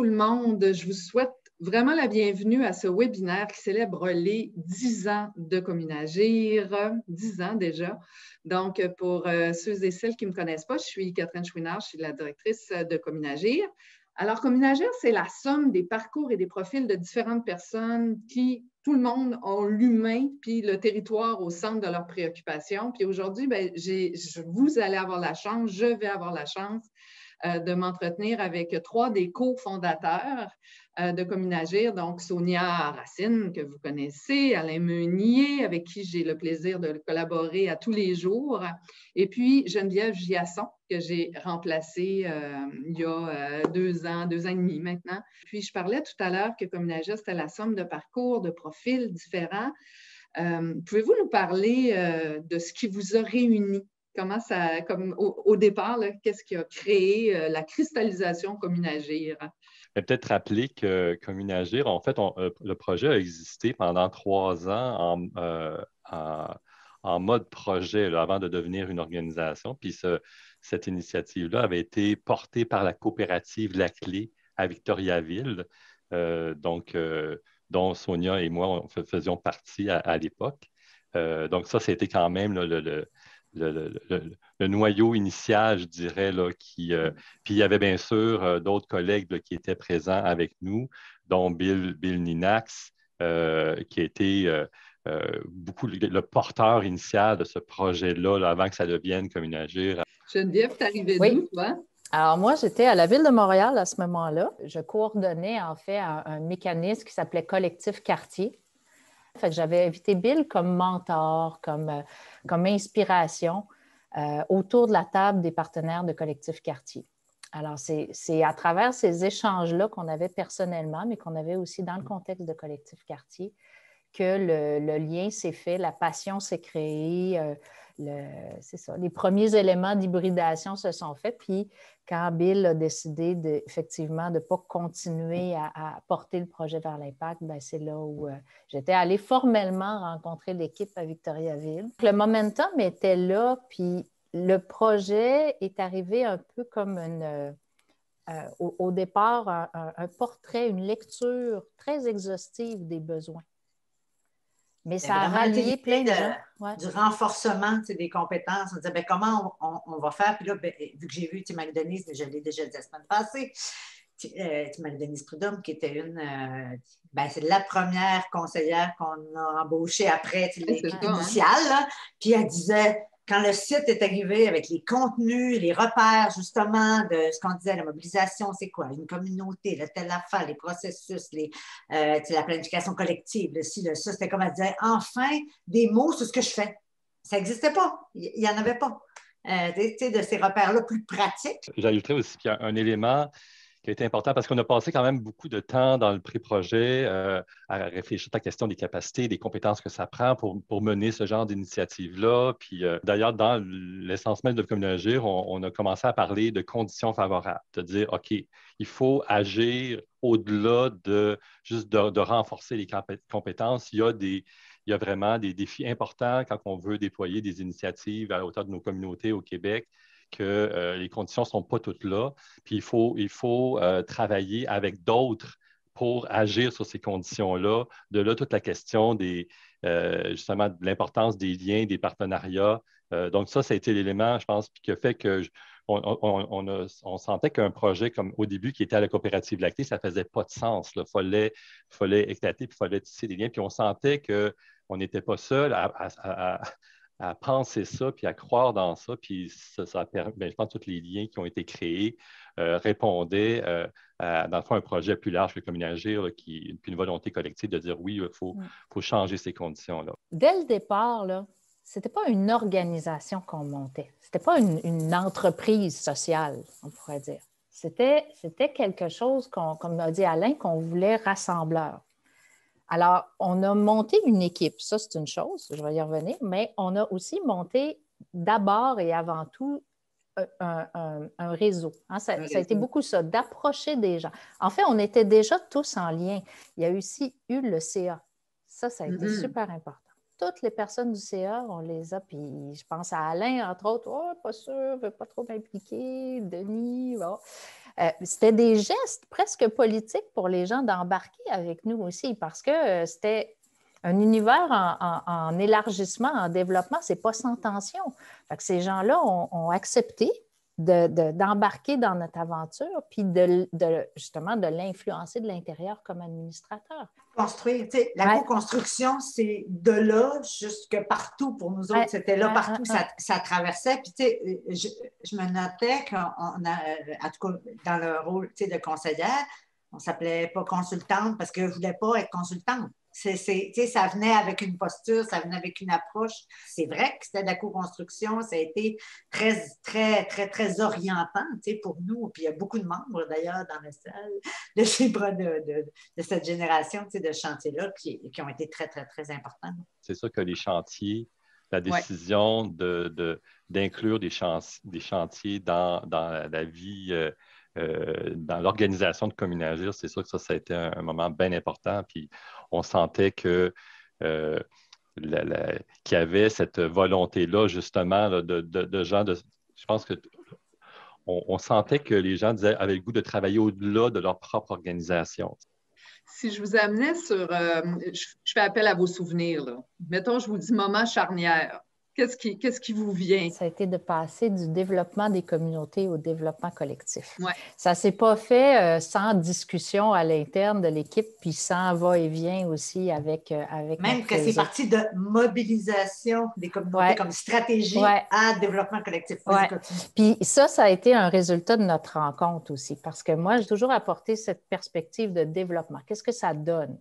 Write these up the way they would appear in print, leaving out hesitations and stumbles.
tout le monde. Je vous souhaite vraiment la bienvenue à ce webinaire qui célèbre les 10 ans de Communagir, 10 ans déjà. Donc, pour ceux et celles qui ne me connaissent pas, je suis Catherine Chouinard, je suis la directrice de Communagir. Alors, Communagir, c'est la somme des parcours et des profils de différentes personnes qui, tout le monde, ont l'humain puis le territoire au centre de leurs préoccupations. Puis aujourd'hui, vous allez avoir la chance, je vais avoir la chance de m'entretenir avec 3 des cofondateurs de Communagir, donc Sonia Racine, que vous connaissez, Alain Meunier, avec qui j'ai le plaisir de collaborer à tous les jours, et puis Geneviève Giasson, que j'ai remplacée il y a 2 ans et demi maintenant. Puis je parlais tout à l'heure que Communagir, c'était la somme de parcours, de profils différents. Pouvez-vous nous parler de ce qui vous a réunis? Comment ça, comme au départ, qu'est-ce qui a créé la cristallisation Communagir? Peut-être rappeler que Communagir, en fait, le projet a existé pendant 3 ans en mode projet là, avant de devenir une organisation. Puis cette initiative-là avait été portée par la coopérative La Clé à Victoriaville, dont Sonia et moi faisions partie à l'époque. Donc ça, c'était quand même là, le noyau initial, je dirais, là, puis il y avait bien sûr d'autres collègues là, qui étaient présents avec nous, dont Bill Ninax, qui a été beaucoup le porteur initial de ce projet-là, là, avant que ça devienne Communagir. Geneviève, t'es arrivée d'où, toi? Alors moi, j'étais à la Ville de Montréal à ce moment-là. Je coordonnais en fait un mécanisme qui s'appelait Collectif Quartier. Fait que j'avais invité Bill comme mentor, comme inspiration autour de la table des partenaires de Collectif Quartier. Alors, c'est à travers ces échanges-là qu'on avait personnellement, mais qu'on avait aussi dans le contexte de Collectif Quartier, que le lien s'est fait, la passion s'est créée, c'est ça, les premiers éléments d'hybridation se sont faits. Puis, quand Bill a décidé effectivement de ne pas continuer à porter le projet vers l'impact, c'est là où j'étais allée formellement rencontrer l'équipe à Victoriaville. Le momentum était là, puis le projet est arrivé un peu comme au départ, un portrait, une lecture très exhaustive des besoins. Mais ça a rallié plein de gens. Ouais. Du renforcement des compétences. On disait, comment on va faire? Puis là, vu que j'ai vu Marie-Denise, je l'ai déjà dit la semaine passée, Marie-Denise Prudhomme, qui était c'est la première conseillère qu'on a embauchée après l'équipe initiale. Hein? Puis elle disait, quand le site est arrivé avec les contenus, les repères, justement, de ce qu'on disait, la mobilisation, c'est quoi? Une communauté, le telle affaire, les processus, la planification collective, ça, c'était comme elle disait, enfin, des mots sur ce que je fais. Ça n'existait pas. Il n'y en avait pas. De ces repères-là plus pratiques. J'ajouterais aussi qu'il y a un élément qui a été important parce qu'on a passé quand même beaucoup de temps dans le pré-projet à réfléchir à la question des capacités, des compétences que ça prend pour mener ce genre d'initiative-là. Puis d'ailleurs, dans l'essence même de Communagir, on a commencé à parler de conditions favorables, de dire, OK, il faut agir au-delà de juste de renforcer les compétences. Il y a vraiment des défis importants quand on veut déployer des initiatives à la hauteur de nos communautés au Québec, que les conditions ne sont pas toutes là. Puis il faut travailler avec d'autres pour agir sur ces conditions-là. De là, toute la question justement de l'importance des liens, des partenariats. Donc ça a été l'élément, je pense, qui a fait que on sentait qu'un projet comme au début qui était à la coopérative La Clé, ça ne faisait pas de sens. Il fallait éclater, puis il fallait tisser des liens. Puis on sentait qu'on n'était pas seul à penser ça, puis à croire dans ça. Puis ça permet, je pense que tous les liens qui ont été créés répondaient dans le fond, un projet plus large que Communagir, puis une volonté collective de dire oui, il faut changer ces conditions-là. Dès le départ, ce n'était pas une organisation qu'on montait. Ce n'était pas une entreprise sociale, on pourrait dire. C'était quelque chose, comme a dit Alain, qu'on voulait rassembleur. Alors, on a monté une équipe, ça c'est une chose, je vais y revenir, mais on a aussi monté d'abord et avant tout un réseau. Hein? Ça a été beaucoup ça, d'approcher des gens. En fait, on était déjà tous en lien. Il y a aussi eu le CA. Ça a été super important. Toutes les personnes du CA, on les a, puis je pense à Alain, entre autres, pas sûr, ne veut pas trop m'impliquer, Denis, bon. C'était des gestes presque politiques pour les gens d'embarquer avec nous aussi parce que c'était un univers en élargissement, en développement, c'est pas sans tension. Fait que ces gens-là ont accepté d'embarquer dans notre aventure puis justement de l'influencer de l'intérieur comme administrateur. Construire, tu sais, la co-construction, c'est de là jusque partout pour nous autres. C'était là partout, ça traversait. Puis, tu sais, je me notais qu'on a, en tout cas, dans le rôle, tu sais, de conseillère, on ne s'appelait pas consultante parce que je ne voulais pas être consultante. Tu sais, ça venait avec une posture, ça venait avec une approche. C'est vrai que c'était de la co-construction, ça a été très, très, très, très orientant, tu sais, pour nous. Puis il y a beaucoup de membres, d'ailleurs, dans la salle de cette génération, tu sais, de chantiers-là qui ont été très, très, très importants. C'est sûr que les chantiers, la décision d'inclure des chantiers dans la vie, dans l'organisation de Communagir, c'est sûr que ça a été un moment bien important. Puis on sentait qu'il y avait cette volonté-là, justement, là, de gens de. Je pense que on sentait que les gens avaient le goût de travailler au-delà de leur propre organisation. Si je vous amenais sur. Je fais appel à vos souvenirs, là. Mettons, je vous dis moment charnière. Qu'est-ce qui vous vient? Ça a été de passer du développement des communautés au développement collectif. Ouais. Ça ne s'est pas fait sans discussion à l'interne de l'équipe, puis sans va-et-vient aussi avec même que c'est parti de mobilisation des communautés comme stratégie à développement collectif. Puis ça a été un résultat de notre rencontre aussi, parce que moi, j'ai toujours apporté cette perspective de développement. Qu'est-ce que ça donne?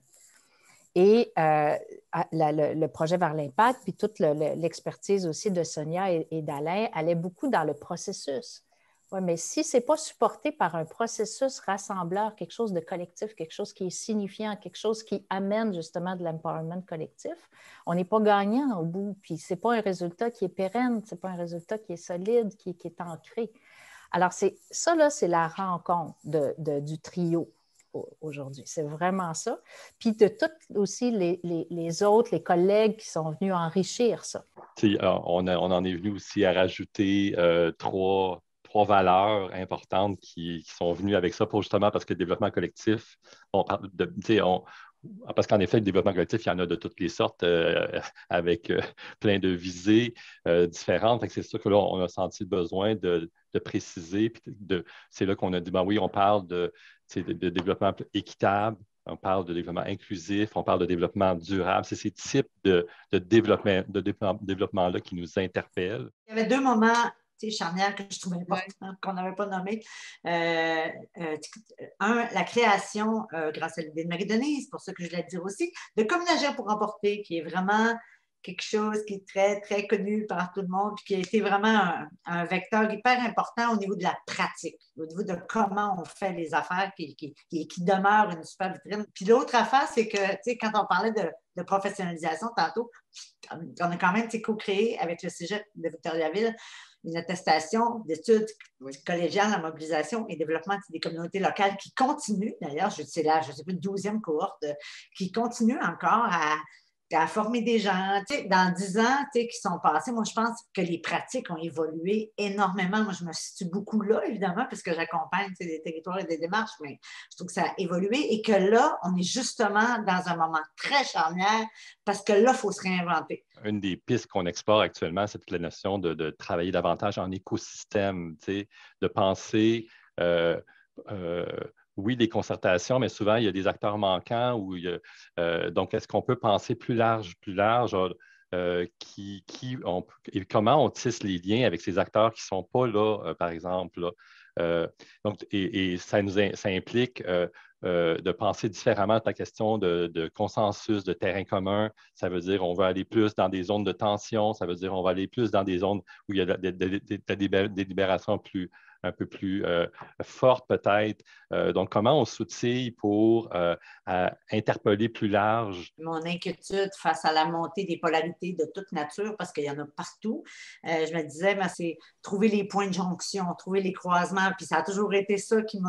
Et le projet Vers l'impact, puis toute l'expertise aussi de Sonia et d'Alain allait beaucoup dans le processus. Oui, mais si ce n'est pas supporté par un processus rassembleur, quelque chose de collectif, quelque chose qui est signifiant, quelque chose qui amène justement de l'empowerment collectif, on n'est pas gagnant au bout. Puis ce n'est pas un résultat qui est pérenne, ce n'est pas un résultat qui est solide, qui est ancré. Alors, ça, là, c'est la rencontre du trio aujourd'hui. C'est vraiment ça. Puis de tous aussi les autres, les collègues qui sont venus enrichir ça. On en est venu aussi à rajouter trois valeurs importantes qui sont venues avec ça pour justement parce que le développement collectif, parce qu'en effet, le développement collectif, il y en a de toutes les sortes avec plein de visées différentes. C'est sûr que là, on a senti le besoin de préciser. Puis c'est là qu'on a dit, ben oui, on parle de développement équitable, on parle de développement inclusif, on parle de développement durable. C'est ces types de développement-là qui nous interpellent. Il y avait deux moments charnières que je trouvais importants, qu'on n'avait pas nommés. La création, grâce à l'idée de Marie-Denise, pour ça que je voulais dire aussi, de Communagir pour emporter, qui est vraiment quelque chose qui est très, très connu par tout le monde, puis qui a été vraiment un vecteur hyper important au niveau de la pratique, au niveau de comment on fait les affaires qui demeure une super vitrine. Puis l'autre affaire, c'est que, tu sais, quand on parlait de professionnalisation tantôt, on a quand même co-créé avec le Cégep de Victoriaville une attestation d'études collégiales en mobilisation et développement des communautés locales qui continue, d'ailleurs, c'est là, je ne sais plus, 12e cohorte, qui continue encore à former des gens. Tu sais, dans 10 ans qui sont passés, moi, je pense que les pratiques ont évolué énormément. Moi, je me situe beaucoup là, évidemment, parce que j'accompagne des territoires et des démarches, mais je trouve que ça a évolué et que là, on est justement dans un moment très charnière parce que là, il faut se réinventer. Une des pistes qu'on explore actuellement, c'est toute la notion de travailler davantage en écosystème, de penser... oui, les concertations, mais souvent, il y a des acteurs manquants. Donc, est-ce qu'on peut penser plus large, et comment on tisse les liens avec ces acteurs qui ne sont pas là, par exemple. Là. Donc, ça implique de penser différemment à la question de consensus, de terrain commun. Ça veut dire qu'on veut aller plus dans des zones de tension. Ça veut dire qu'on va aller plus dans des zones où il y a des libérations un peu plus forte peut-être. Donc, comment on s'outille pour interpeller plus large? Mon inquiétude face à la montée des polarités de toute nature, parce qu'il y en a partout, je me disais, c'est trouver les points de jonction, trouver les croisements, puis ça a toujours été ça qui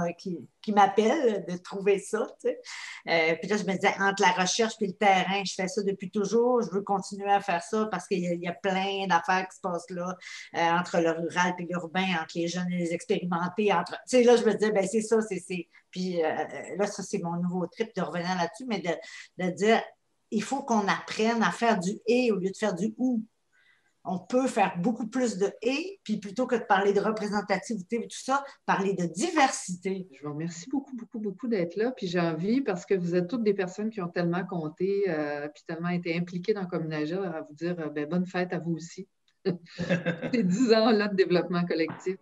qui m'appelle de trouver ça. Tu sais. Puis là, je me disais, entre la recherche et le terrain, je fais ça depuis toujours. Je veux continuer à faire ça parce qu'il y a plein d'affaires qui se passent là, entre le rural et l'urbain, entre les jeunes et les expérimentés. Tu sais, là, je me disais, ben c'est ça, c'est. Puis là, ça, c'est mon nouveau trip de revenir là-dessus, mais de dire, il faut qu'on apprenne à faire du « et » au lieu de faire du « ou ». On peut faire beaucoup plus de « et », puis plutôt que de parler de représentativité et tout ça, parler de diversité. Je vous remercie beaucoup, beaucoup, beaucoup d'être là. Puis j'ai envie, parce que vous êtes toutes des personnes qui ont tellement compté, puis tellement été impliquées dans Communager, à vous dire bonne fête à vous aussi. Les 10 ans là, de développement collectif.